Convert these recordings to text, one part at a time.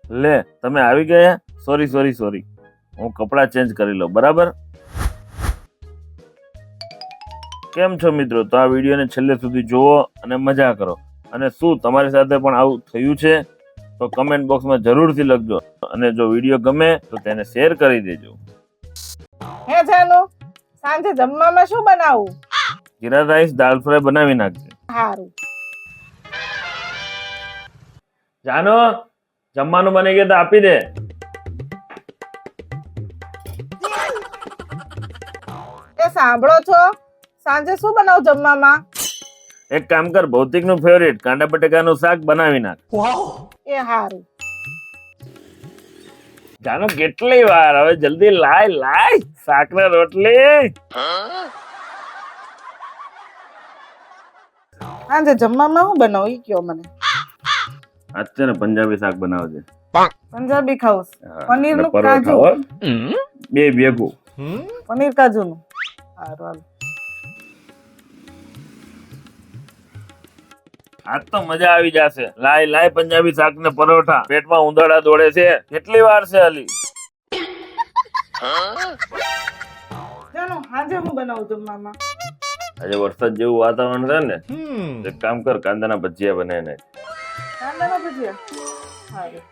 લે તમે આવી ગયા? સોરી, હું કપડાં ચેન્જ કરી લઉં, બરાબર? કેમ છો મિત્રો? તો આ વિડીયોને છેલ્લે સુધી જુઓ અને મજા કરો. અને શું તમારી સાથે પણ આવું થયું છે? તો કમેન્ટ બોક્સમાં જરૂરથી લખજો. અને જો વિડીયો ગમે તો તેને શેર કરી દેજો. હે જાનુ, સાંજે જમવામાં શું બનાવું? જીરા રાઈસ દાળ ફ્રાય બનાવી નાખજે. સારું. જાનો, જમવાનું બની ગયું તો આપી દે. એ સાંભળો છો, સાંજે શું બનાવું જમવામાં? એક કામ કર, ભૌતિક નું ફેવરેટ કાંડા બટેકાનું શાક બનાવી નાખ. એ સારું. જાનો, કેટલી વાર? હવે જલ્દી લાય શાક ને રોટલી. સાંજે જમવામાં શું બનાવું ઈ કયો મને. આજ છે ને પંજાબી શાક બનાવજે. પંજાબી ખાવું છે? હા, પનીરનું અને પરોઠા કાજુ? હો. બે ભેગું. પનીર કાજુનું? સારું હાલો. આજ તો મજા આવી જશે. લાય પંજાબી શાક ને પરોઠા. પેટમાં ઉંદરડા દોડે છે. કેટલી વાર છે અલી? જાનુ, સાંજે શું બનાવું જમવામાં? આજે વરસાદ જેવું વાતાવરણ છે ને, એક કામ કર, કાંદાના ભજીયા બનાવી નાખ. કાંદાના ભજીયા? સારું.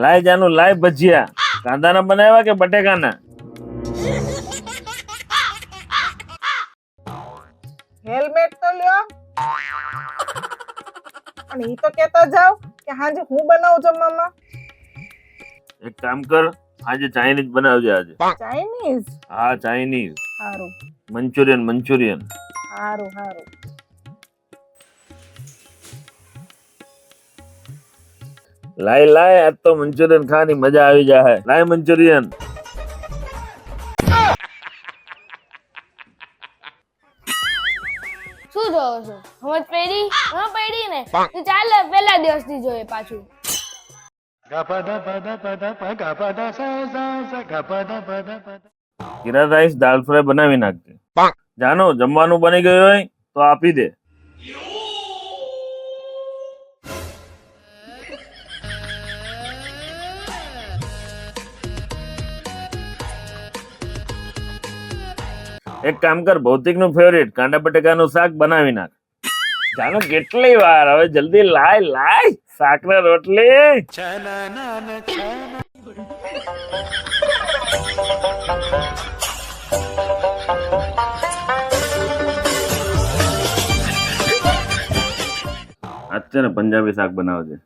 લાય જાનું, લાય ભજીયા. કાંદાના બનાવ્યા કે બટેકાના? હેલ્મેટ તો લ્યો. અને ઈ તો કેતા જાવ કે સાંજે હું બનાવું જમવામાં. એક કામ કર, આજે ચાઇનીઝ બનાવજે આજે. ચાઇનીઝ? હા, ચાઇનીઝ. સારું મંચુરિયન. સારું સારું. લાય આજ તો મંચુરિયન ખાવાની મજા આવી જાય. લાય મંચુરિયન. શું જોવો છો? સમજ પડી? ન પડી ને તો ચાલ પેલા દિવસથી જોઈએ પાછું. જીરા રાઈસ દાળ ફ્રાય બનાવી નાખજે. જાનો, જમવાનું બની ગયું હોય તો આપી દે. એક કામ કર, ભૌતિક નું ફેવરેટ કાંડા બટેકાનું શાક બનાવી નાખ. જાનો, કેટલી વાર? હવે જલ્દી લાય શાક ને રોટલી. આજ છે ને પંજાબી શાક બનાવજે.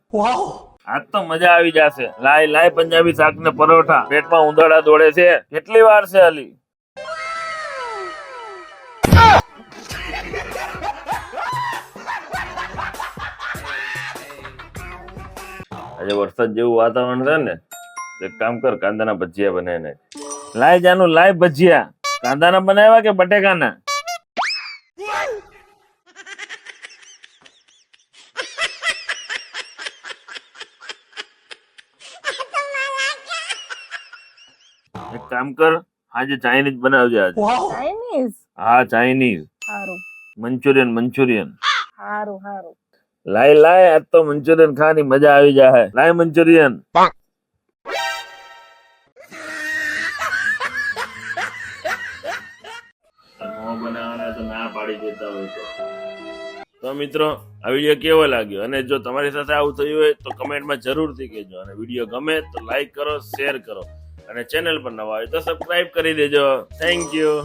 આજ તો મજા આવી જશે. લાય પંજાબી શાક ને પરોઠા. પેટમાં ઉંદરડા દોડે છે. કેટલી વાર છે અલી? આજે વરસાદ જેવું વાતાવરણ છે ને, એક કામ કર, કાંદાના ભજીયા બનાવી નાખ. લાય જાનું, લાય ભજીયા. કાંદાના બનાવ્યા કે બટેકાના? એક કામ કર, આજે ચાઇનીઝ બનાવજે આજે. ચાઇનીઝ? હા, ચાઇનીઝ. સારું મંચુરિયન. સારું. લાય આજ તો મંચુરિયન ખાવાની મજા આવી જાય. લાય મંચુરિયન. તો મિત્રો, આ વિડીયો કેવો લાગ્યો? અને જો તમારી સાથે આવું થયું હોય તો કમેન્ટમાં જરૂરથી કહેજો. અને વિડીયો ગમે તો લાઈક કરો, શેર કરો. અને ચેનલ પર નવા હોય તો સબસ્ક્રાઇબ કરી દેજો. Thank you.